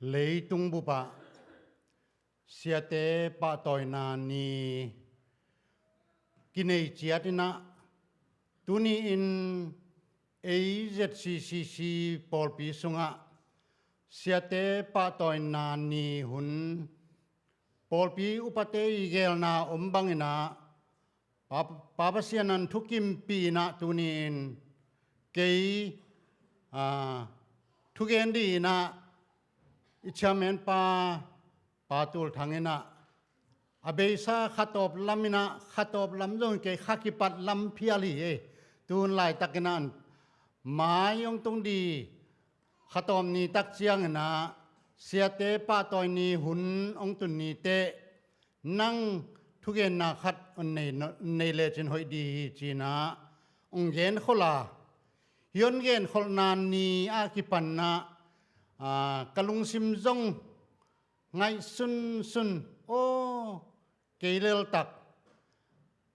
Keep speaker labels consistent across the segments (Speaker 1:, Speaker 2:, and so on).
Speaker 1: Lei tung bupa siate pa toy na ni kinei chiatina tuni in AZCCC polpi sunga siate pa toy na ni hun polpi upate igel na ombangina papasianan thukim pi na tunin kei thugendi na ichamen pa tul thangena abeisa khatop lamina khatop lamjong ke khakipat lam phiali e tun lai takinan mayong tungdi khatom ni tak chiang na siate pa toy ni hun ong tun ni te nang thugen na khat on nei le chin hoi di china ong gen khola yon gen kholnan ni akipan na kalung sim zong ngai sun o keilel tak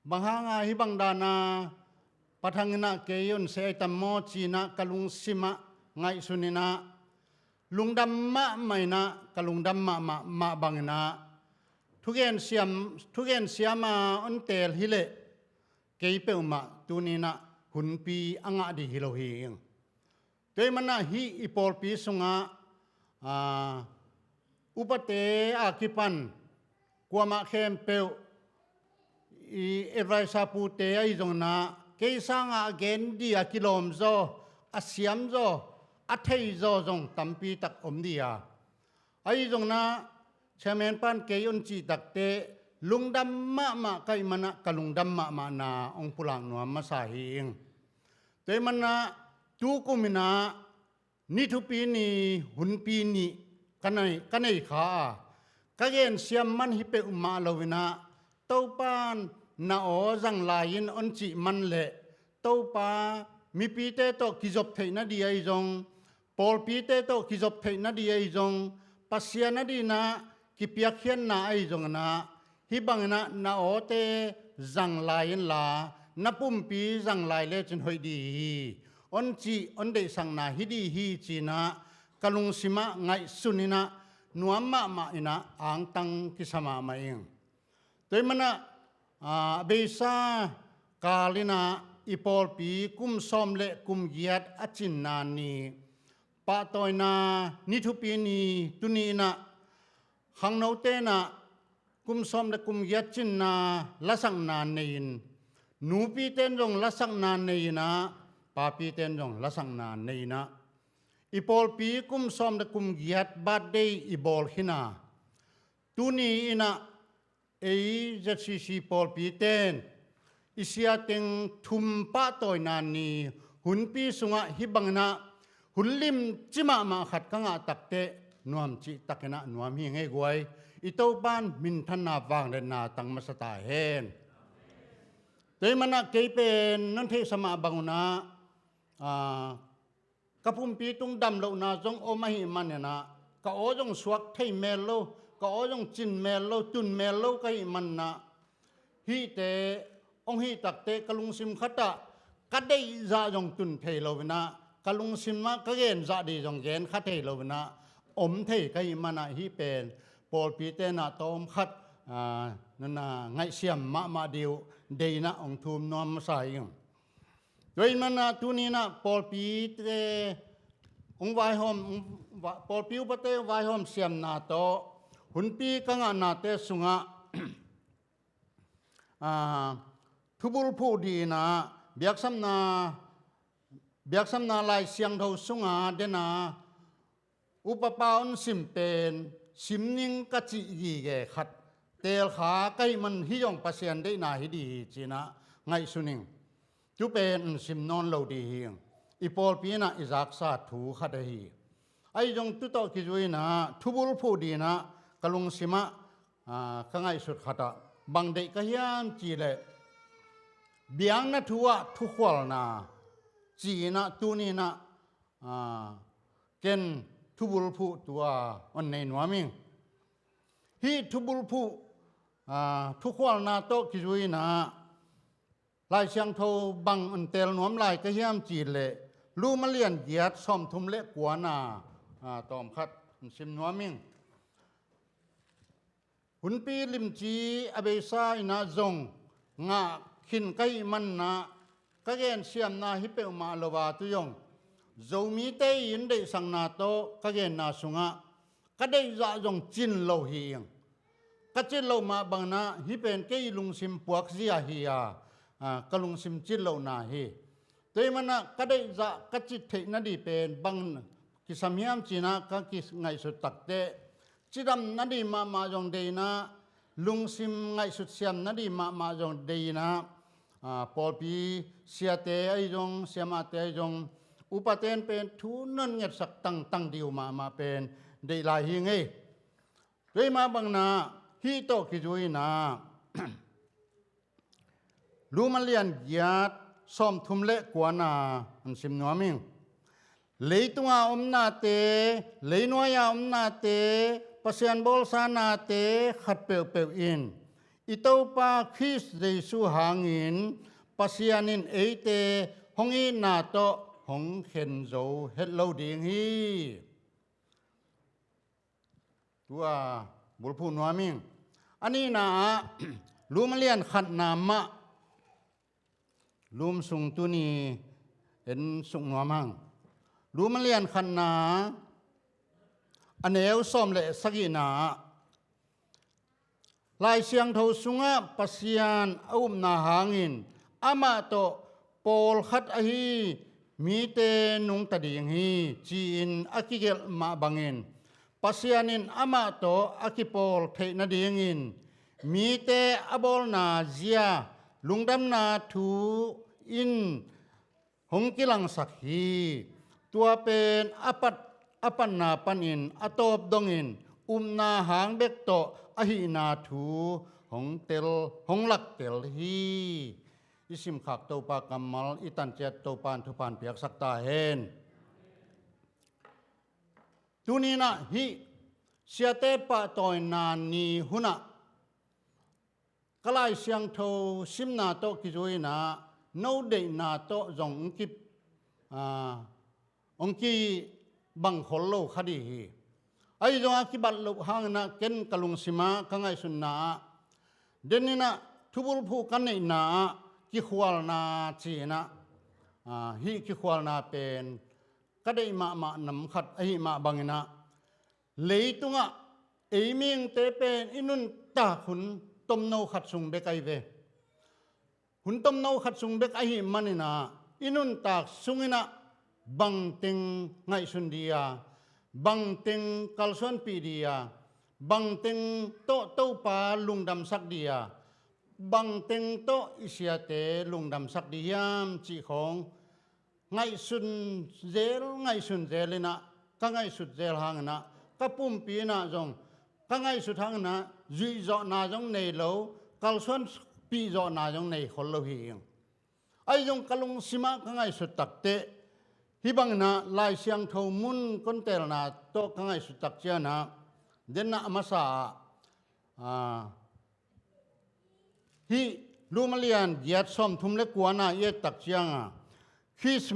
Speaker 1: bahanga hibang dana pathangina keyon se tammo china kalung sima ngai sunina lungdam ma maina kalung dam ma bangina thugen siama on tel hile keipeuma tunina hunpi anga di hilohing toimana hi ipolpi sunga upate akipan kwama khempeu I advisor pute ai jongna keisanga gen dia kilom zo asiam zo athei zo jong tampi tak omdia ai jongna chairman pan keyon chi takte lungdam ma kai mana kalungdam ma na ong pulang nuam ma sa hing toimana tu kumina ni thupi ni hunpi ni kanai kha kagen siam man hi pe umma lovina topan na o jang lain on chi man le topa mi pi te to kijop theina di ai jong pol pi te to kijop theina di ai jong pasia na di na ki pia khian na ai jong na hi bangna na o te jang lain la na pum pi jang lai le chin hoi di on chi on de sang na hi di hi chi na kalung sima ngai sunina nuamma ma ina ang tang kisama maing toimana beisa kalina ipol pi kum som le kum giat achin na ni pa toina ni thupi ni tunina hangnau te na kum som le kum giat chin na lasang na nein nu pi ten jong lasang na neina pa pi ten jong lasang na neina ipol pi kum som le kum giat birthday ibol hina tuni ina AZCC pol pi ten isia teng thum pa toy nan ni hun pi sunga hibangna hunlim chima ma khat kanga takte nuam chi takena nuam hi ngai goi ito ban min thana wang le na tang masata hen toimana keipen nan the sama banguna kapum pi tung dam lo na jong o mahi manena ka o jong suak thei mel lo ka o jong chin mel lo tun mel lo kai man na hi te ong hi takte kalung sim khata kadei za jong tun thei lo na kalung sim ma ka gen za di jong gen kha thei lo na om thei kai mana hi pen pol pi te na tom khat nana ngai siam ma diu deina ong thum nom sai yung doi mana tunina pol pi te ong vai hom pol pi upate vai hom siam na to hun pi kanga na te sunga thubul phu di na biaksam na lai siang tho sunga dena upapaon simpen simning kachi gi ge khat tel kha kai man hi yong pasien de na hi di china ngai suning tu pen sim non lo di hing ipol pi na izak sa thu khat hi ai jong tu to ki jui na thubul phu di na kalung sima kangai sut khata bang de ka hiam chi le biang na thuwa thu khwal na chi na tu ni na ken thubul phu tua on nei nuaming hi thubul phu thu khwal na to ki jui na lai siang tho bang an tel nuam lai ka hiam chi le lu ma lian giat som thum le kwa na tom khat สิมนัวมิงหุนปีลิมจีอเบซาอินาจงงะขินไกมันนากะเกนเสียมนาฮิเปมาโลวาตุยงโจมีเตยินเดสังนาโตกะเกนนาสุงะกะได้จะจงจินโลฮียงกะจินโลมาบังนาฮิเป็นเกยลุงซิมปวกเสียฮียกะลุงซิมจินโลนาฮีเตมันนะกะได้จะกะจิตเทนดีเป็นบังกิสามยามจีนะกะกิไงสุดตักเตจิดำนัดีมาจงเดนะลุงซิมไงสุดเสียมนัดีมาจงเดนะปอปีเสียเตไอจงเสียมาเตไอจงอุปเทนเป็นทุนนั่นเงียสักตั้งเดียวมาเป็นเดลาหิงเอด้วยมาบังนาฮีโตกิจุยนา รู้มาเลียนญาติซ้อมทุมเละกว่านาอันสิมนัวมิงเลยตัวอมนาเตเลยนัวยาอมนาเตปัสยันบอลสานาเตขัดเปลอินอิโตปาคริสเดซูหางินปัสยันินเอเตหงอีนาโตหงเข็นโจเฮ็ดโลดิงฮีตัวบุลพูนัวมิงอันนี้นะ รู้มาเลียนขัดนามะลุมสุงตุนีเห็นสุงนัวมังรู้มาเลียนขันนาอันเอวซ้อมเละสกินาลายเสียงเท่าสุงะปัสยานอุมนาหางินอามาโตโปลขัดอหีมีเตนุงตะดิงฮีจีนอากิเกลมาบังอินปัสยานินอามาโตอากิโปลเทนดิงอินมีเตอบอลนาเจียลุงดำนาทูอินหงกิลังสักฮีตัวเป็นอปันนาปันอินอตบดงอินนาหางเบกโตอหินาทูหงเตลหงลักเตลฮีอิสิมขักโตปากำมัลอิตันเจตโตปานทุปานเปียกสักตาเฮนตุนีนะฮีเสียเตปะตอยนานีหุนะกลายเสียงโทซิมนาโตกิจุยนะโนเดนาโตจงกิบองกีบังขลโลคดีฮีไอจงอากิบัลลุหางนะเกนกลุงสิมากังไอสุนนาเดนินะทุบุลผู้กันในนากิขวาลนาจีนะฮีกิขวาลนาเป็นก็ได้มานำขัดไอมาบังนะเลยตุงะเอมิงเตเป็นอินุนตาขุนต้มโนขัดสุงเบกไอเวหุนต้มโนขัดสุงเบกไอมันนี่นะอินุนตากสุงนะบังติงไงสุนเดียบังติงกัลส่วนปีเดียบังติงโตปาลุงดำสักเดียบังติงโตอิเสียเตลุงดำสักเดียมจีของไงสุนเจลนะก็ไงสุดเจลหางนะก็ปุ่มปีนะจงก็ไงสุดหางนะจุยจอนาจงในโลกัลส่วนปีจอนาจงในคนโลหิงไอจงกลุงสิมาก็ไงสุดตักเตฮิบังนะลายเสียงเท่ามุนคนเตลนาโตกังไงสุดตักเจ้านะเดนนะมาสาฮิลูมาเลียนเยียดซ้อมทุมเล็กกว่านะเยียดตักเจ้าคริส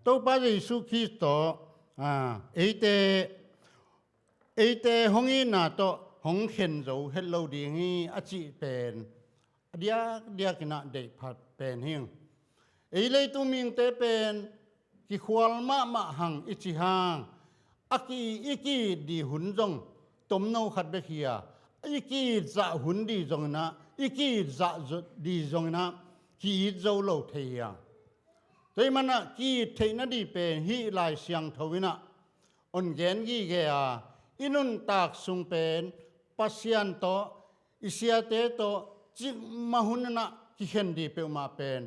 Speaker 1: โตปาเยซูคริสโตเอเตหงอีนาโตหงเข็นโจเฮลโลดีฮีอจิเป็นเดียกินะเดพัดเป็นหิงเลยตุมิงเตเป็นกิขวาลมาหังอิจิหังอีกีดีหุนจงต้มโนขัดเบคียอีกีจะหุนดีจงนะอีกีจะดีจงนะกีโจโลเทียแต่มันนะกีเทนดีเป็นฮีลายเสียงทวินะอนเกนกีเกียอินุนตากสุงเป็นปัสยันโตอิเสียเตโตจิมาหุนนะกิเข็นดีเปมาเป็น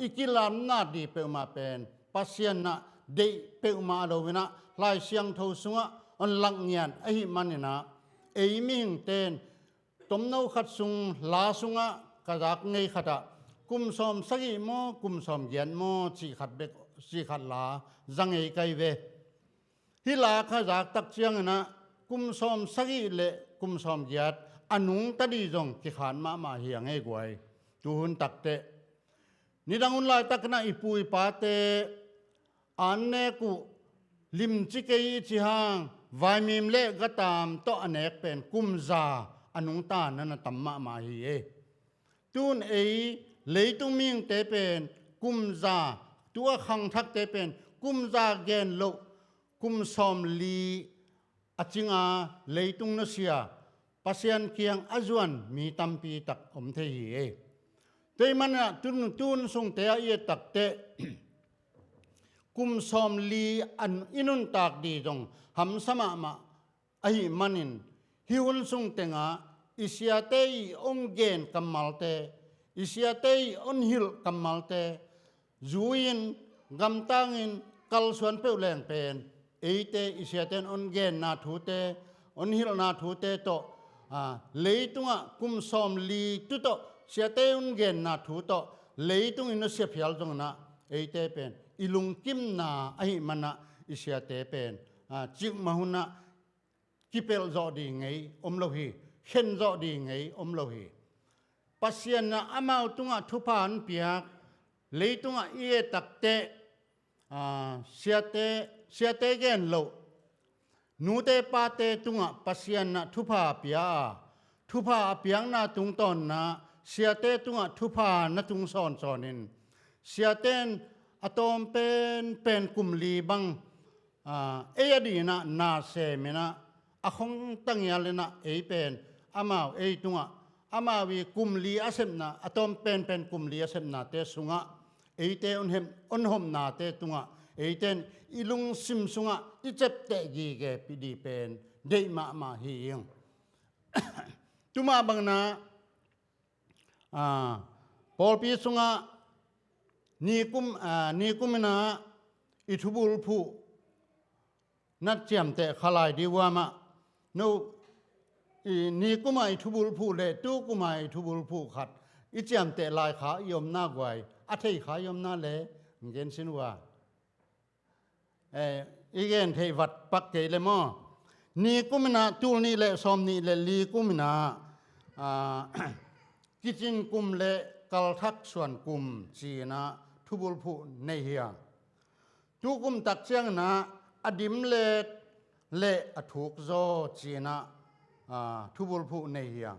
Speaker 1: อีกิลามนาดีเปมาเป็นปัสยันนะเดเปมาโลวินะลายเสียงทสุงะอันลังเงียนไอมันนี่นะเอมิงเตนต้มโนขัดสุงลาสุงะกระดักไงขัดกุมสมสกิโมกุมสมเย็นโมจีขัดเบกจีขัดลาจังไอไกเวฮิลาขจากตักเชียงนะกุมสมสกิเลกุมสมเย็ดอนุงตะดีจงกิขานมาเฮียงไอ้กวยจูหุนตักเตนิดังอุนลายตักนะอิปุยปาเตอันเนกุลิมจิเกยจิฮัง วายมีมเลก็ตามต่ออเนกเป็นกุมซาอนุงตานันตัมมะมาฮีเอตุนเลยตุมิงเตเป็นกุมซาตัวขังทักเตเป็นกุมซาเกนโลกุมซอมลีอจิงอาเลยตุงนเสียปัสยันเคียงอจวนมีตัมปีตักอมเทฮีเอเตมันตุนทรงเตอเอตักเตกุมซอมลีอันอินุนตากดีจงหำสมะมาไอมันินฮิวลทรงเตงาอิสยาเตยองเกนกัมมัลเตอิสยาเตยอนฮิลกัมมัลเตจูอินกัมตังินกัลสวนเปลแรงเป็นเอเตอิสยาเตนอนเกนนาทูเตอนฮิลนาทูเตโตเลยตุงะกุมซอมลีตุโตเสียเตอนเกนนาทูโตเลยตุงอินเสียพิลจงนะเอเตเป็นอิลุงกิมนาไอมันนะอิสยาเตเป็นจิกมาหุนะกิเปลจอดีไงอมโลหีเห็นจอดีไงอมโลหีปัสยันนะอามาตุงะทุพานเปียกเลยตุงะเอตักเตเสียเตเกนโลนูเตปาเตตุงะปัสยันนะทุพาเปียทุพาเปียงนาตุงตอนนะเสียเตตุงะทุพานะตุงสอนนินเสียเตนอะตอมเป็นกุมลีบังเอยดีนะนาเซมินะอะคงตั้งยาเลนะเอเป็นอามาเอตุงะอามาวีกุมลีอาเซมนะอะตอมเป็นกุมลีอาเซมนะเตสุงะเอเตอนหมนาเตตุงะเอเตนอิลุงซิมสุงะอิเจ็บเตกีเกปิดีเป็นเดมาฮียงตุมาบังนะปอลปีสุงะนีกุมนะอิทุบุลผู้นัดเจียมแต่ขลายดีว่ามาโนนี่กุมาอิทุบุลผู้เลตู้กุมาอิทุบุลผู้ขัดอิเจียมแต่ลายขายมหน้ากวยอัฐิขายมหน้าเลเงินสินว่าอีเกนเทวัดปักเกเลมอนี่กุมนะตูนี่เลซอมนี่เลลีกุมนะกิจินกุมเลกัลทักส่วนกุมจีนะทุบุลผู้ในเฮียงทุกุมตักเชียงนะอดิมเลอถูกโซจีนะทุบุลผู้ในเฮียง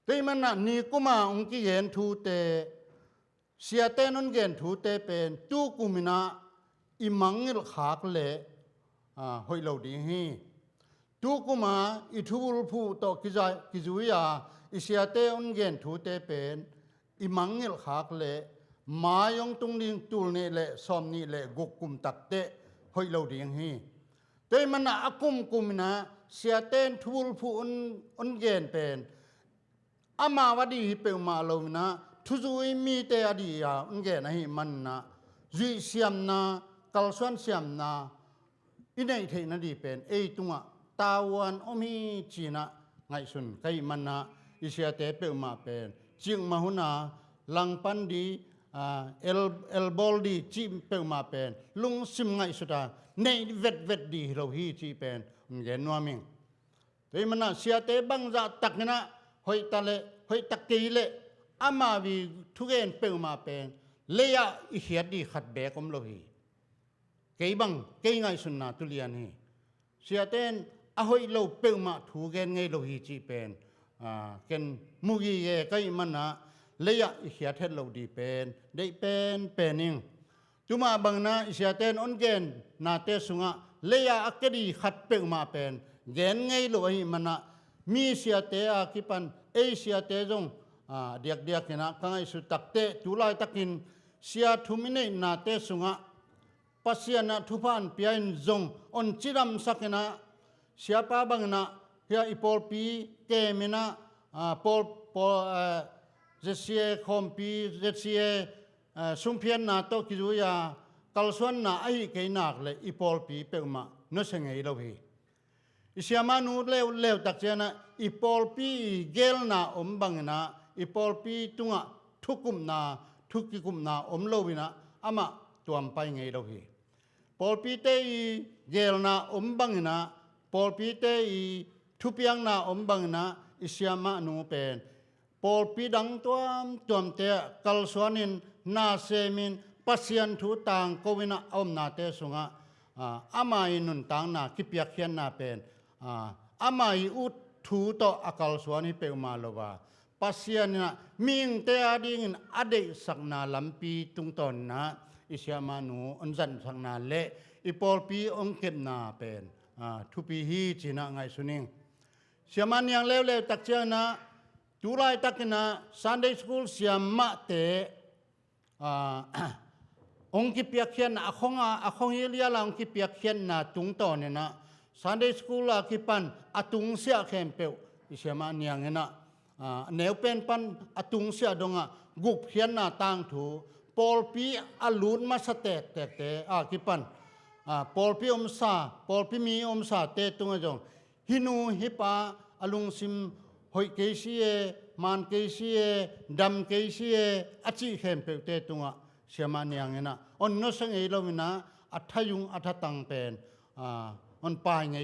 Speaker 1: แต่มันนะนี่กุมาองค์กิเยนทูเตเสียเตนนเกนทูเตเป็นทุกุมินะอิมังอิลขากเลหอยเหลาดีฮีทุกุมาอิทุบุลผู้โตกิจุยาอิเสียเตนเกนทูเตเป็นอิมังอิลขากเลมายองตุงดิงตูลนี่เลซอมนี่เลกุกุมตักเตหอยเหลาดีฮีแต่มันนะอกุมนะเสียเตนทูบุลผู้อนเกนเป็นอามาวดีเปลมาโลนะทุจุยมีเตอดียาอุนเกนะฮิมันนะจุยเสียมนะกัลสวนเสียมนะอินัยเทนะดีเป็นเอตุงะตาวันอมีจีนะไงสุนไกมันนะอิเสียเตเปลมาเป็นจิงมาหุนาลังปันดีเอลบอลดีจิเปลมาเป็นลุงซิมไงสุดาในเวดดีเราฮีจีเป็นอุนเกนัวมิงแต่มันนะเสียเตบังจะตักนะหอยตะเลหอยตะกีเลอามาวีทุเกนเปลมาเป็นเลียอิเฮียดีขัดเบกอมโลฮีเกยบังเกยไงสุนนาตุเลียนี่เสียเต้นอหอยโลเปลมาทุเกนไงโลฮีจีเป็นเกนมุกีเยเกยมันนะเลียอิเฮียเทโลดีเป็นได้เป็นนิงจุมาบังนะเสียเต้นอนเกนนาเตสุงะเลียอักดีขัดเปลมาเป็นเกนไงโลฮีมันนะมีเสียเตอาคิปันเอเสียเตจงเดียกนะกังไอสุตักเตตุลายตักินเสียทุมินนาเตสุงะปัสยานะทุพานเปียนจงอนจิรัมสักนะเสียป้าบังนะเฮียอีปอลปีเกมินะปอลเจเซียคอมปีเจเซียสุมเพียนนาโตกิจุยากัลสวนนาไอเกยนักเลยอีปอลปีเปลมาโนเสงไงเราฮีอิสยามานูเลวตักเจนะอีปอลปีเกลนาอมบังนะอีปอลปีตุงะทุกุมนาทุกิกุมนาอมโลวินะอามาตัวมไปไงเราฮีปอลปีเตอีเกลนาอมบังนะปอลปีเตอีทุเปียงนาอมบังนะอิสยามานูเป็นปอลปีดังตัวมเตกัลสวนินนาเซมินปัสยันทุตังโควินะอมนาเตสุงะ อามาอินุนตังนาคิเปียกเขียนนาเป็นอามาอิอุทูโตอากาลสวนิเปมาโลวาปัสยานะมิงเตอดิงอเดสักนาลัมปีตุงตอนนะอิเสียมานูอันจันสักนาเลอีปอลปีองเก็บนาเป็นทุปีฮีจีนะไงสุนิงเสียมันยังเลวตักเจ้านะจุไลตักนะซันเดย์สคูลเสียมะเตองค์กิเปียกเขียนอคงเฮียลาองค์กิเปียกเขียนนะตุงตอนเนี่ยนะซันเดย์สคูลอากิปันอตุงเสียเข้มเปวอิเสียมันยังนะแนวเป็นปันอตุงเสียดงกุบเขียนนะต่างถูปอลปีอลูนมาสเตตเตกิปันปอลปีอมซาปอลปีมีอมซาเตตุงจงฮินูฮิปาอลุงซิมหอยเกซีเอมันเกซีเอดำเกซีเออจิเข้มเปวเตตุงเสียมันยังนะอนนสังเอโลมินะอัทยุงอัทตังเป็นอนปายไง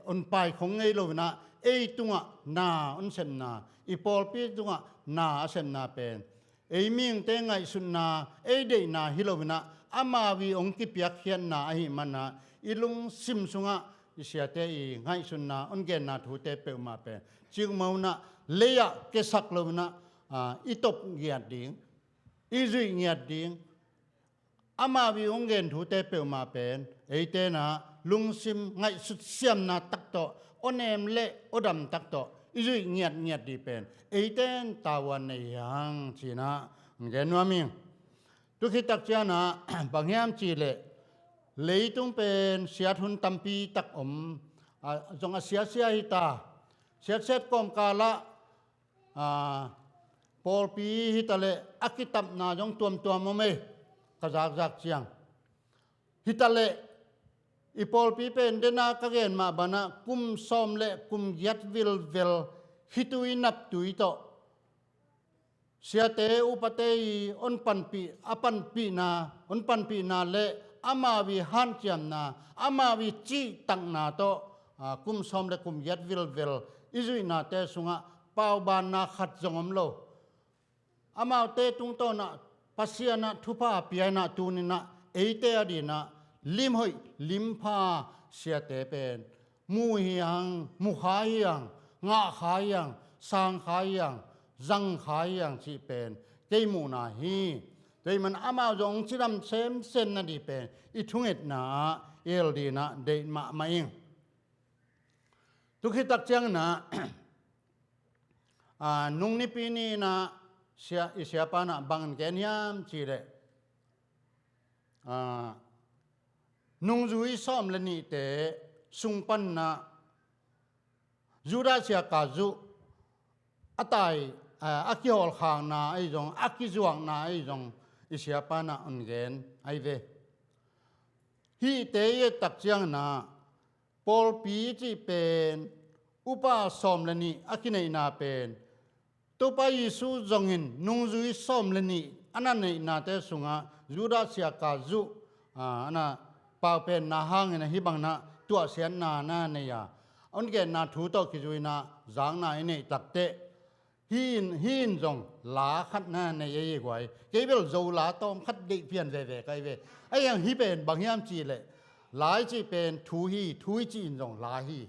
Speaker 1: อนปายของไงโลมินะเอตุงนาอนเซนนาอีปอลปีตุงนาเซนนาเป็นเอมิงเตงไงสุนนาเอเดนาฮิโลมินะอามาวีองกิเปียกเขียนนาหิมันนะอีลุงซิมสุงะอิเสียเตอีไงสุนนาอนเกนาทูเตเปมาเป็นจึงมานะเลียเกสักโลมินะอีตบเงียดดิงอีจุยเงียดดิงอามาวีองเกนทูเตเปมาเป็นเอเตนะลุงซิมไงสุดเสียมนาตักโตอเนมเลอดำตักโตอีจุยเงียดดีเป็นเอเตนตาวันในยังจีนะเกนว่ามิงทุกขีตักเจ้านะบางแห่งจีเลเลยต้องเป็นเสียทุนตัมปีตักอมจงเสียหิตาเสียเสร็จกอมกาละปอลปีหิตาเลอักิตับนาจงตัวมเมกจากเจียงหิตาเลอีปอลปีเป็นเดนากะเกนมาบานะกุมซอมเลกุมยัดวิลฮิตุยนับตุยโตเสียเตอุปเตยอนปันปีอปันปีนาอนปันปีนาเลอามาวิฮันเจียมนาอามาวิจีตังนาโตกุมซอมเลกุมยัดวิลอิจุยนาเตสุงะปาวบานนาขัดจงอมโลอามาเตตุงโตนะปัสยานะทุพาปียนะตูนินะเอเตอดีนะลิมหอยลิมพาเสียเตเป็นมูหิยังมุขายังงะขายังสังขายังจังขายังที่เป็นเกมูนาฮีโดยมันอามาจงชิดำเซมเซนนั่นดีเป็นอีทุงเอ็ดนาเอลดีนะเดนมาเองทุกขีตักเจียงนะนุ่งนิปีนีนะเสียปานะบังเกนยามจีเรนุ่งจุยซ้อมเลนี่เตสุงปันนะยูราเสียกาจุอัตายอากิฮอลขางนาไอจงอากิจวงนาไอจงอิเสียปานะอันเกนไอเวฮีเตยตักเจียงนะปอลปีจีเป็นอุปาซ้อมเลนี่อากิเนนาเป็นตัวไปยิสูจงหินนุ่งจุยซ้อมเลนี่อันนั้นเนนาเตสุงะยูราเสียกาจุอันน่ะป่าวเป็นนาหางนะฮิบังนะตัวเสียนนาเนี่ยอันเกนนาถูโตกิจุยนะจางนาอินี่ตักเตหินจงลาขัดนาในยี่กวยเกี่ยวโจลาต้มขัดเด็กเพียนเว่ไกเวไอ้ยังฮิเป็นบางยามจีเลยหลายจีเป็นทูจีนจงลาฮี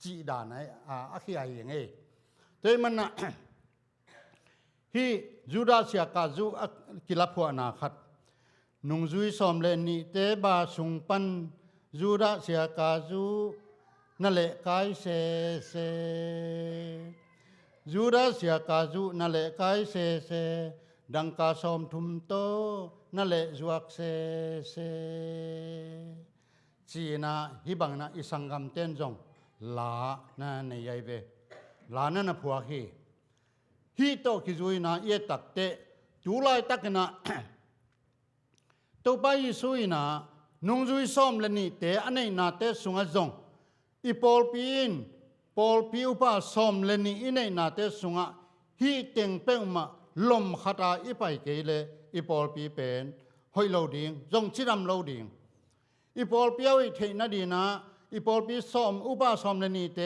Speaker 1: จีดานไอ้อาขี้ไอ้ยังไงแต่มันนะฮีจูดาเสียกาจูกิลาพัวนาขัดนุ่งจุยสอมเลนี่เตบาสุงปันจูดาเสียกาจูนั่นแหละกายเสจูดาเสียกาจูนั่นแหละกายเสดังกาสอมทุมโตนั่นแหละจวกเสจีน่ะฮิบังนะอิสังกัมเต้นจงลานั่นในยัยเวลานั่นน่ะผัวฮีโตกิจุยนะเอตักเตดูไลตักนะตัวไปสุยนะนุ่งจุยซ้อมเลนี่เตอันนี้นาเตสุงะจงอีปอลปีอุปาซ้อมเลนี่อันนี้นาเตสุงะฮีเต็งเป้งมาลมขัดอีไปเกเลอีปอลปีเป็นหอยโลดิงจงชิดำโลดิงอีปอลปีเอาเทนดีนะอีปอลปีซ้อมอุปาซ้อมเลนี่เต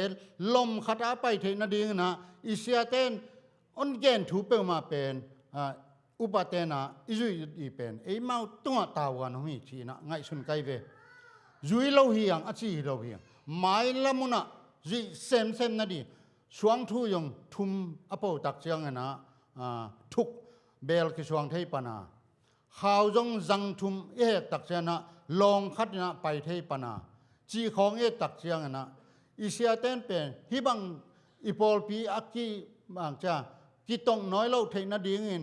Speaker 1: ลมขัดไปเทนดีนะอีเสียเต้นอันเกนถูเป้งมาเป็นอุปาเตนะอิจุยอีเป็นไอเมาตัวตาวันหิชีนะไงสุนไกเว จุยโลเฮียงอจิโลเฮียงไม้ละมุนะจิเซมนะดิช่วงทุยงทุมอโปตักเจียงนะทุกเบลกิช่วงเทปนาข่าวจงจังทุมตักเจียนะลองคัดนะไปเทปนาจีของตักเจียงนะอิเสียเต้นเป็นฮิบังอีปอลปีอักกีบางจ้ากิตงน้อยเล่าเทนดีเงิน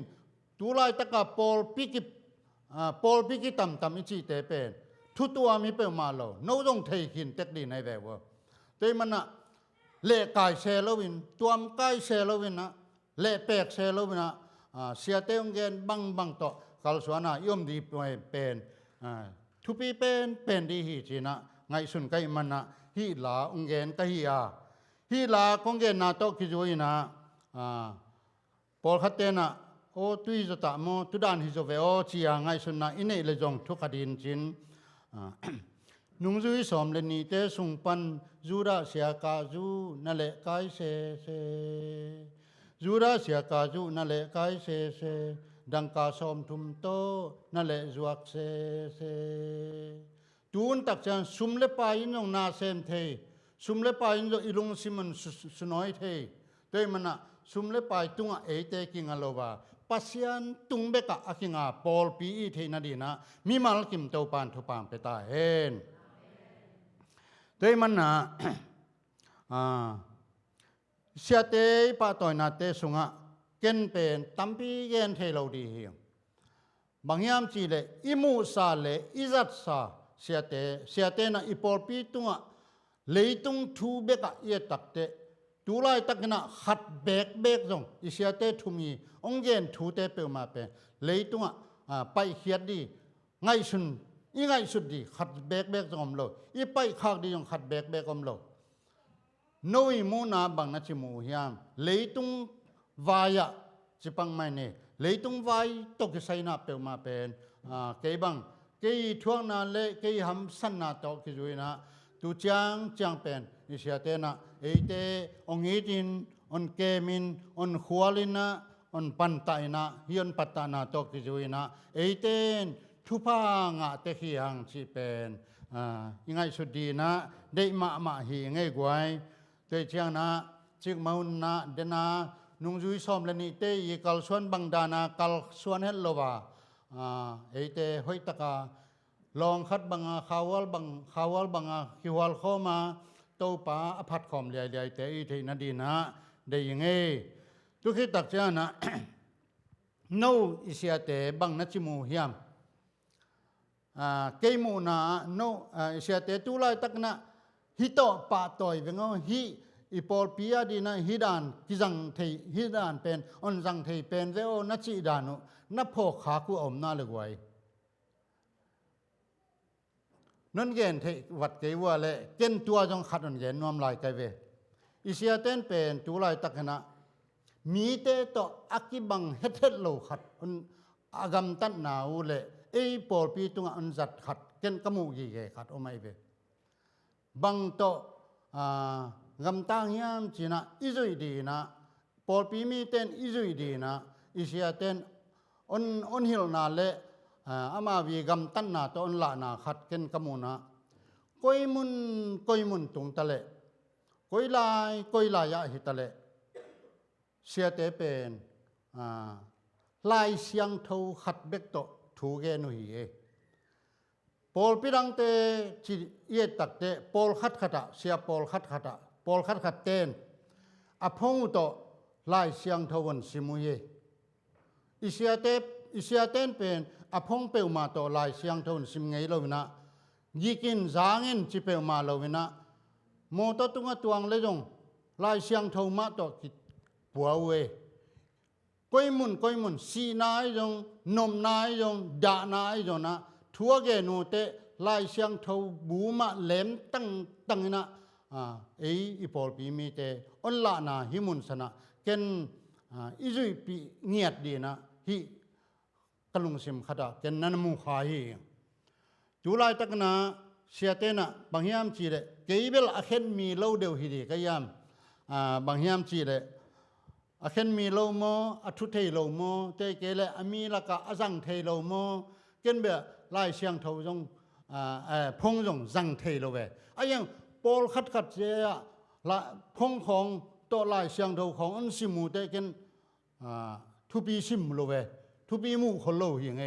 Speaker 1: ตุลายตะกะปอลปีกิต่ำอิจิเตเป็นทุตัวมีเปมาโลโนต้องเทหินเต็กดีในแบบว่าแต่มันนะเละกายเซลวินตัวมกายเซลวินนะเละแปกเซลวินนะเสียเตงเกนบังต่อกาลสวนาย่อมดีเป็นทุปีเป็นดีฮีจีนะไงสุนไกมันนะฮีลาองเกนกะฮีลาคงเกนนาโตกิจวยนะปอลคัตเตนะโอตุยจตะโมตุดานฮิโซเวโอจียไงสุนนะอินเอเลจงทุกขดินจินนุ่งจุยสอมเลนีเตสุงปันจูราเสียกาจูนั่นแหละกายเซจูราเสียกาจูนั่นแหละกายเซดังกาสอมทุมโตนั่นแหละจวกเซตูนตักจันสุมเลปายินงนาเซมเทสุมเลปายินอิลุงซิมันสุน้อยเทเตมันนะสุมเลปาตุงเอเตกิงอโลวาปัสยันตุงเบกะอากิงาปอลปีเทนาดีนะมีมาลกิมเตาปานทุปามเปตาเฮนเตมันนะเสียเตปาตอยนาเตสุงะเกนเป็นตัมปีเกนเทโลดีเฮียงบางยามจีเลอิมูซาเลอิซัตซาเสียเตนะอิปอลปีตุงะเลยตุงทูเบกะเยตักเตตุลายตักนะขัดเบกจงอิเสียเตทุมีองเกนทูเตเปมาเป็นเลยตุงะไปเขียดดีไงสุนอีไงสุดดีขัดเบกจงอมโลอีไปขากดีจงขัดเบกอมโลโนยมูนาบังนัชิมูเฮียมเลยตุงวายะจิปังไม่เน่เลยตุงวายตกใส่นาเปมาเป็นเกบังเกยท่วงนาเละเกยหำสันนาตอกกิจุยนะตูจางเป็นอิเสียเตนะเอเตองเอตินอนเกมินอนขวาลินะอนปันตายนะฮิอนปัตตานาตอกกิจุยนะเอเตนทุพางะเตขีหังจิเป็นยังไงสุดดีนะได้มาฮีไงกวยเตเจียงนะจิกมาอุนนะเดนานุ่งจุยซอมเลนิเตยกัลส่วนบังดานากัลส่วนเฮลโลวาเอเตหอยตะกาลองคัดบังขาวลบังคิวลเข้ามาโตป้าอภัดคอมเลียเตอีเทนดีนะได้ยังไงทุกที่ตักเจ้านะโนอิเสียเตบังนัจิมูเฮียมเกมูนาโนอิเสียเตตุไลตักนะฮิโตปาตอยเวงฮิอีปอลปียดีนะฮิดานกิจังเทฮิดานเป็นอนจังเทเป็นเวโอนัจิดานุนับพอขากูอมนาเลยไว้นั่นเกณฑ์ที่วัดเกวัวเลยเกณฑ์ตัวจงขัดอันเกณฑ์นวมลายไกเวอิเสียเต้นเป็นตัวลายตักนะมีเตต่ออักกิบังเฮ็ดโลขัดอันอากำตันหนาวเลยไอ้ปอลปีตุงอันจัดขัดเกณฑ์กมูกี่เกขัดโอไม่เวบังต่อกำตังยามจีนะอิจุยดีนะปอลปีมีเต้นอิจุยดีนะอิเสียเต้นอนฮิลนาเลอามาวีกำตันนาตอนละนาขัดเกนกมูนะกอยมุนตุงตะเลกอยลายะหิตะเลเสียเตเป็นลายเสียงเท่าขัดเบกโตถูเกนุฮีปอลปิรังเตจีเยตักเตปอลขัดขัดเสียปอลขัดขัดเตนอพงโตลายเสียงเท่าวันสิมุเยอิเสียเตนเป็นอพงเปวมาโตลายเสียงเท่าวันสิมไงโลวินะยิกินจางเงินจิเปวมาโลวินะโมโตตุงตวงเลยจงลายเสียงเท่ามาโตกิปัวเวก้อยมุนสีนายจงนมนายจงดานายจงนะทัวเกนูเตลายเสียงเท่าบูมาเล็มตั้งนะอีปอลปีมีเตออนละนาหิมุนสนะเกนอิจุยปีเงียดดีนะฮิกลุงสิมขดาเกนนันมุขาฮีจุลายตักนะเสียเตนะบางยามจีเลเกยเบลอเคนมีโลเดียวฮิดีกยามบางยามจีเลอเคนมีโลโมอทุเทโลโมเตเกเลอมีละกะอจังเทโลโมเกนเบลลายเสียงเท่าจง พงจงจังเทโลเวอายังปอลขัดเจละพงของตัวลายเสียงเทาของอันสิมูเตกันทุปีสิมโลเวทุปีมูคนโลยังไง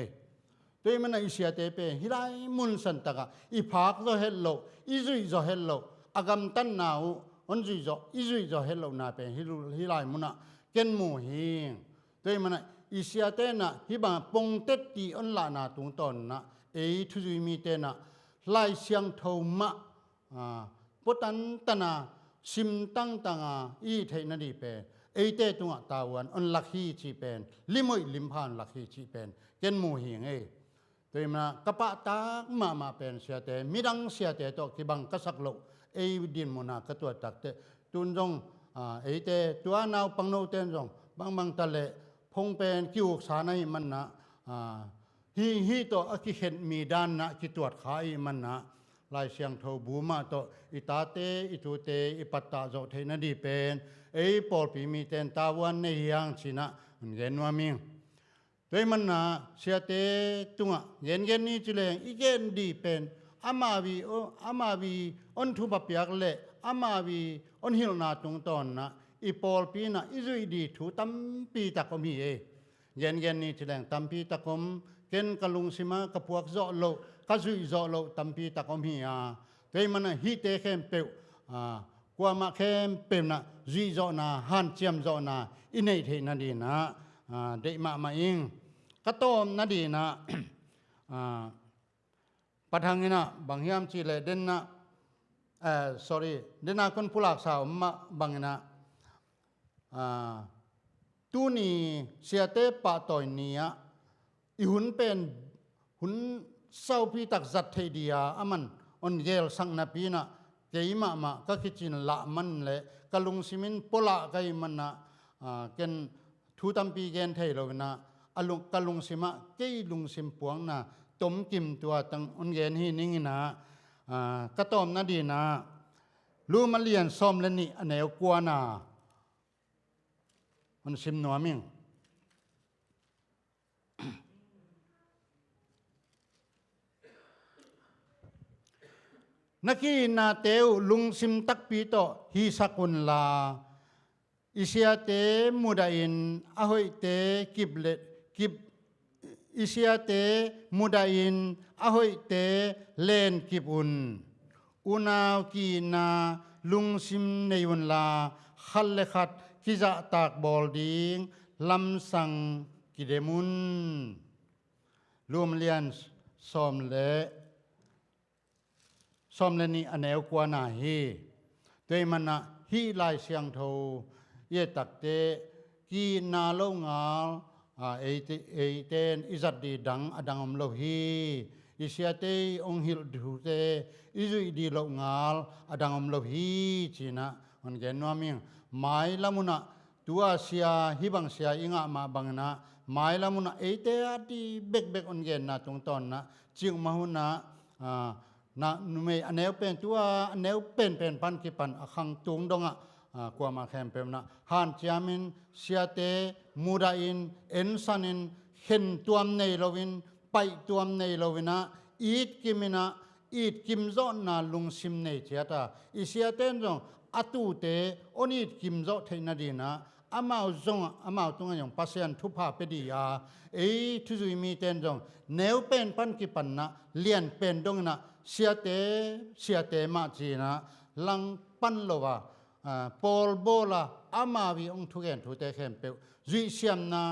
Speaker 1: ตัวมันอิเสียเตเปฮิไลมุนสันตะกะอีพากโซเฮลโลอีจุยโซเฮลโลอากำตันนาวอันจุยโซอีจุยโซเฮลโลนาเปฮิไลมุนะเกนมูฮิงตัวมันอิเสียเตนะฮิบังปงเตตีอันลานาตุงตอนนะทุจุยมีเตนะลายเสียงเทามะปตันตนาซิมตั้งตังอีเทนดีเปเตตุงตาวันอันลักฮีชีเป็นลิมอยลิมพานลักฮีชีเป็นเกนมูหิงตัวมันกะปะตากมาเป็นเสียเตมิดังเสียเตตอกิบังกะสักโลดินมุนากะตัวตักเตตุนจงเตตัวนาวปังโนเตนจงบางตะเลพงเป็นกิวสานัยมันนะฮีโตอกิเห็นมีด้านนะกิตรวจขายมันนะลายเสียงโทบูมาโตอิตาเตอิตุเตอิปัตตาโจเทนดีเป็นปอลปีมีเตนตาวันในยังชินะเย็นว่ามิงด้วยมันนะเสียเตตุงเย็นนี้จุเลงอีเกนดีเป็นอามาวีอนทุบเปียกเละอามาวีอนฮิลนาตุงตอนนะอีปอลปีนะอิจุยดีถูตัมปีตะกมีเย็นนี้จุเลงตัมปีตะกมเกนกะลุงสิมากะพวกโจโลกะซุยโจโลตัมปีตะกมีด้วยมันนะฮีเตเข้มเปกว่ามาเข้มเปมนะจุยโจนาหันเจียมโจนาอินเนเทนันดีนะเดมาอิงกะโตมนาดีนะปะทังนะบางยามจิเลเดนนะเดนนะคนผู้หลักสาวมาบางนะตูนีเสียเตปะตอยเนียอีหุนเป็นหุนเศร้าพี่ตักจัดเทเดียอามันอนเยลสังนาปีนะเกยมาก็คิดจินละมันเลยกะลุงซิมินปละไกมันนะเกนทูตัมปีเกนเทโลนะอลุงกะลุงสิมะเกยลุงสิมปวงนะต้มกิมตัวตังอนเกนฮีนิงนะกะตอมนะดีนะลูมาเลียนซ้อมและนี่อเนวกวนามันสิมนัวมิงนักกีนาเตวลุงสิมตักปีโตฮีสักุนลาอิเสียเตมุดาอินอหอยเตกิบเลกิบอิเสียเตมุดาอินอหอยเตเลนกิบอุนอุนาวกีนาลุงซิมในวันลาขัลเลขัดกิจะตากบอลดิงลำสังกิเดมุนรวมเลียนซอมเลนี่อเนวกว่านาฮีโดยมันนะฮีลายเสียงโทเยตักเตกีนาโลงาเตนอิจัดดีดังอดังอมโลฮีอิเสียเตองฮิลดูเตอิจุยดีโลงาอดังอมโลฮีจีนะมันเกนว่ามิงไม้ละมุนะตัวเสียฮิบังเสียอิงะมาบังนะไม้ละมุนะเตอดีเบกอนเกนนะตรงตอนนะจิงมาหุนะนะนุเมอเนวเป็นตัวอเนวเป็นปันกิปันอคังตุงดงกว่ามาแคมเปมนะฮันจามินเสียเตมูดาอินเอ็นซันินเห็นตัวในโลวินไปตัวในโลวินะอีดกิมินะอีดกิมโซนาลุงซิมในเจตาอิเสียเตนจงอตูเตอนิดกิมโซเทนาดีนะอามาจงอามาตรงอย่างปัสยันทุพาเปดียาทุจุยมีเตนจงเนวเป็นปันกิปันนะเลียนเป็นดงนะเสียเตมาจีนะลังปันโลวาปอลโบลาอามาวีองทุเกนทุเตเข้มเปจุยเสียมนา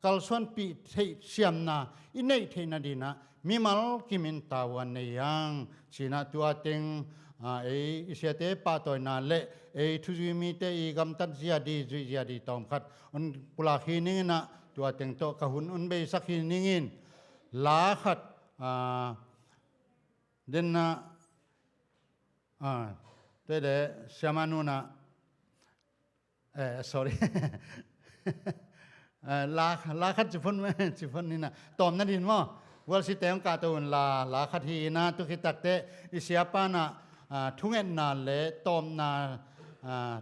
Speaker 1: กัลสวนปีเทเสียมนาอินเนเทนาดีนะมีมัลกิมินตาวันในยังชีนาตัวเต็งเสียเตปาตอยนาเละทุจุยมีเตอีกำตัดเสียดีจุยเสียดีตอมขัดอุนปุลาขีนิงนะตัวเต็งโตกะหุนอุนเบสักขีนิงินลาขัดเดนนะเตเดเสียมานุนะsorry ลาคัดจุพนจุพนนี่นะตอมนั่นดินว่าวัลสิเตงกาตูนลาคัดฮีนะตุกิตักเตอิเสียปานะทุงเอ็นนาเลตอมนา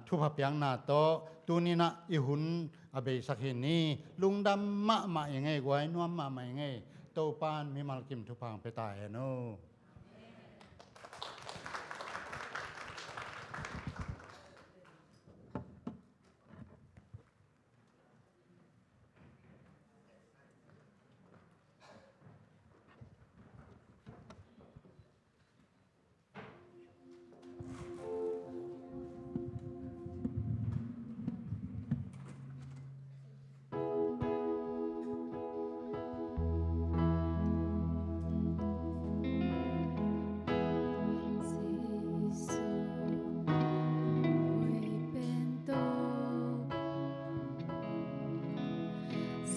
Speaker 1: ทุพเปียงนาโตตูนี่นะอิหุนอเบสักหินีลุงดำมายังไงกวยนัวมายังไงโตปานมีมัลกิมทุพังไปตายโน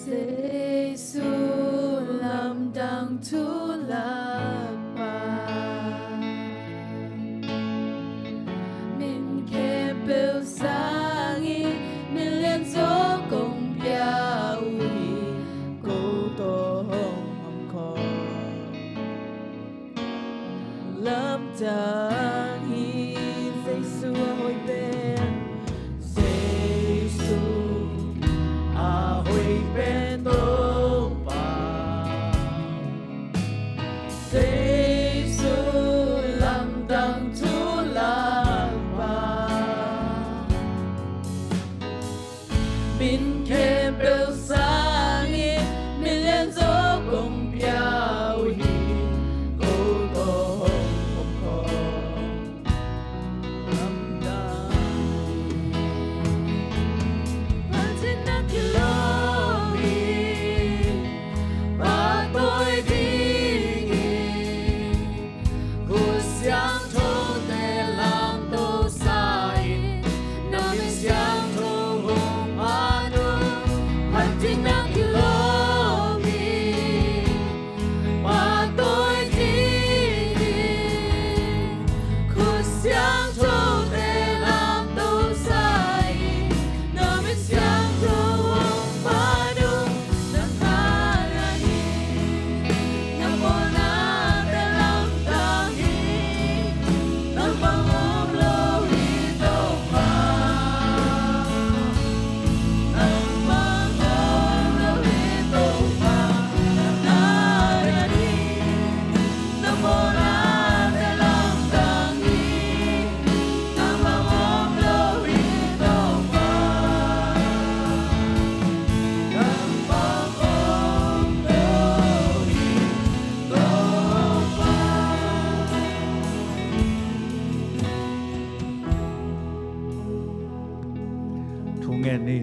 Speaker 2: Giêsu làm đặng thu lạc bà mình kê bêu sáng ý mình liên dỗ cùng biao ý cô tô hông hông khó làm đặng ý Giêsu hồi bên Giêsu hồi bên tô bà Giêsu làm đặng thu lạc bà mình kê bêu sáng ý mình liên dỗ cùng biao ý cô tô hông hông khó làm đặng Bạn trên nát thì lo ý Và tôi đi Cuộc sáng thô để làm tô sai Nó mình sáng thô hồng hạ đô Bạn trên nát thì lo ý Và tôi đi Cuộc sáng thô để làm tô sai Nó mình sáng thô hồng hạ đô Nằm ta ra đi Nằm bồ na để làm ta đi Nằm bằng ôm lô đi đâu mà Nằm bằng ôm lô đi đâu mà Nằm ta ra đi Nằm bồ na để làm ta đi Nằm bằng ôm lô đi đâu mà Nằm bằng ôm lô đi
Speaker 3: ทุงแงนี่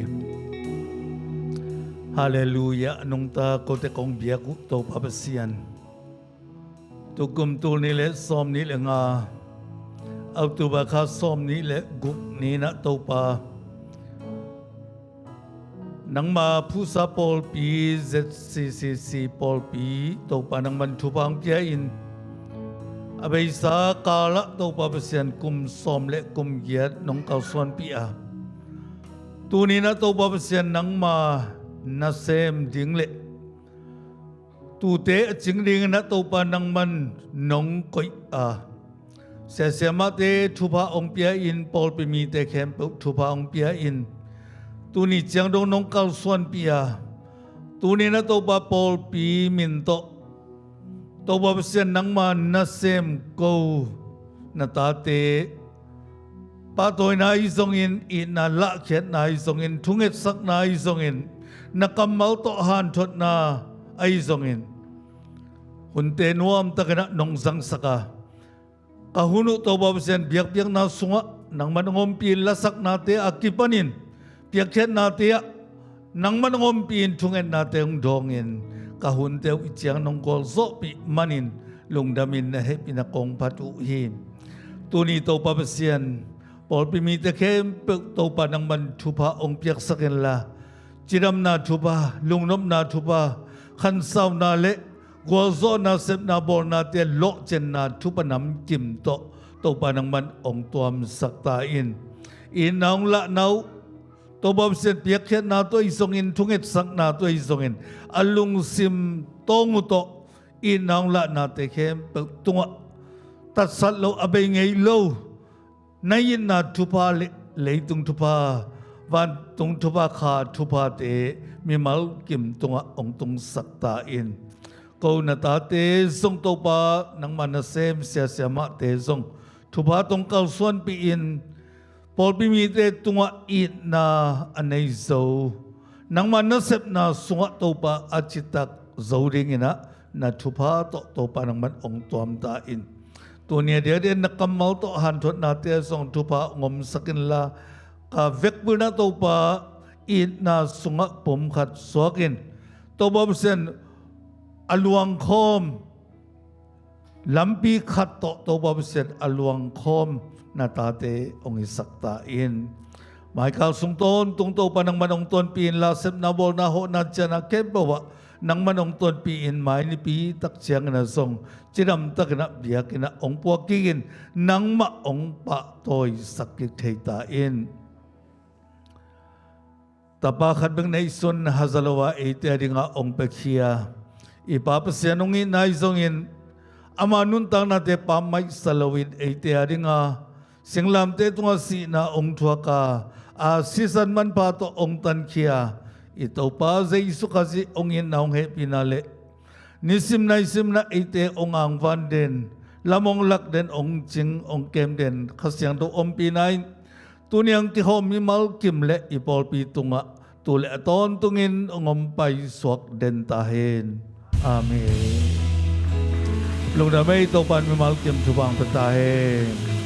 Speaker 3: ฮาเลลูยานงตาโกเตกงเบียกุโตปะปะเซียนตุกุมตูนี่และซอมนี่และงาเอาตุบะคาซอมนี่และกุกนี่นะโตปานังมาผู้สาปอลปี ZCCC ปอลปีโตปานังมันทุพังเปียอินอเบยสากาละโตปะปะเซียนกุมซอมและกุมเยียดนงเกาสวนปีอาตูนี้นะโตปะปะเซียนนังมานะเซมดิงเลตูเตจิงดิงนะโตปานังมันนงกอยอาเสมาเตทุพาองเปียอินปอลไปมีเตแคมปทุพาองเปียอินตูนี้เจียงดงนงเกาสวนปีอาตูนี้นะโตปาปอลปีมินโตโตปะปะเซียนนังมานะเซมโกนะตาเตปาตัวนาอิซงอินอินาละเข็ดนาอิซงอินทุงเอตสักนาอิซงอินนักมัลโตหันทดนาอิซงอินหุนเตนวมตะกนะนงสังสกากะหุนุโตบะเซนเบียกเบียกนาสุงะนังมันงอมปีนละสักนาเตอากิปนินเปียกเข็ดนาเตนังมันงอมปีนทุงเอตนาเตงดองอินกะหุนเตอิเจียงนงกอลโซปิมันินลุงดามินนะเฮปินะกงพัตุฮีตูนีโตบะเซนปอลปิมีตะเข้มเปโตปานังมันทุพาองเปียกสักเนละจิรำนาทุพาลุงนบนาทุพาขันสาวนาเละกัวโซนาเซบนาบอลนาเตโลเจนนาทุปนำจิมโตปานังมันองตัวมสักตาอินนองละนาวโตบอบเซนเปียกเข็ดนาตัวอิสงอินทุงเอตสักนาตัวอิสงอินอลุงซิมโตงุโตนองละนาเตเข้มเปตัวตัดสัตโลอเบงไงโลนายนาทุพาเลยตุงทุพาวันตุงทุพาขาทุพาเตมีมัลกิมตุงองตุงสักตาอินกูนาตาเตซงโตปานังมันเซมเสียเสียมาเตซงทุพาตงเกาส่วนปีอินปอลปีมีเตตุงอินนาอันในโซนังมันเซบนาสุงโตปาอาจิตักโซริงินะนาทุพาโตปานังมันองตวมตาอินตัวเนี่ยเดี๋ยวนักกำมัลโตหันทดนาเตียส่งทุพางมสกินลากาเวกบุนาโตปาอินนาสุงะปมขัดสวกินโตบอบเซนอลวงคอมลำปีขัดโตบอบเซนอลวงคอมนาตาเตองอิสักตาอิน หมายข่าวสุงต้นตุงโตปนังมันองตนปีนลาเซบนาบอลนาโหนาจานาเก็บบ่วะนังมันองตนปีอินหมายนี่ปีตักเชียงนะทรงจิรำตักนะเบียกินะองปวกิกินนังมะองปะโตยสักกิเทตาอินตาปาขัดเบงในส่วนฮัซาลวะเอเตอริงะองเปคียอีปาปเสียนงอินนายทรงอินอามานุนตังนาเตปาไม่สลวินเอเตอริงะเสียงลำเตตุงาสีนาองทัวกาอาสิสันมันปาโตองตันเคียอิโตปาเจสุขสิองอินนาองเฮปินาเลนิสิมnaเอเตองอังวันเดนละมองลักเดนองจิงองเกมเดนขเสียงโตอมปีนายตุนียงที่หอมมีมัลกิมเลอีปอลปีตุงะตุเลตอนตุงินองอมไปสวกเดนตาเฮนอาเมนลงดาไม่ตปันมีมัลกิมทุบังตาเฮน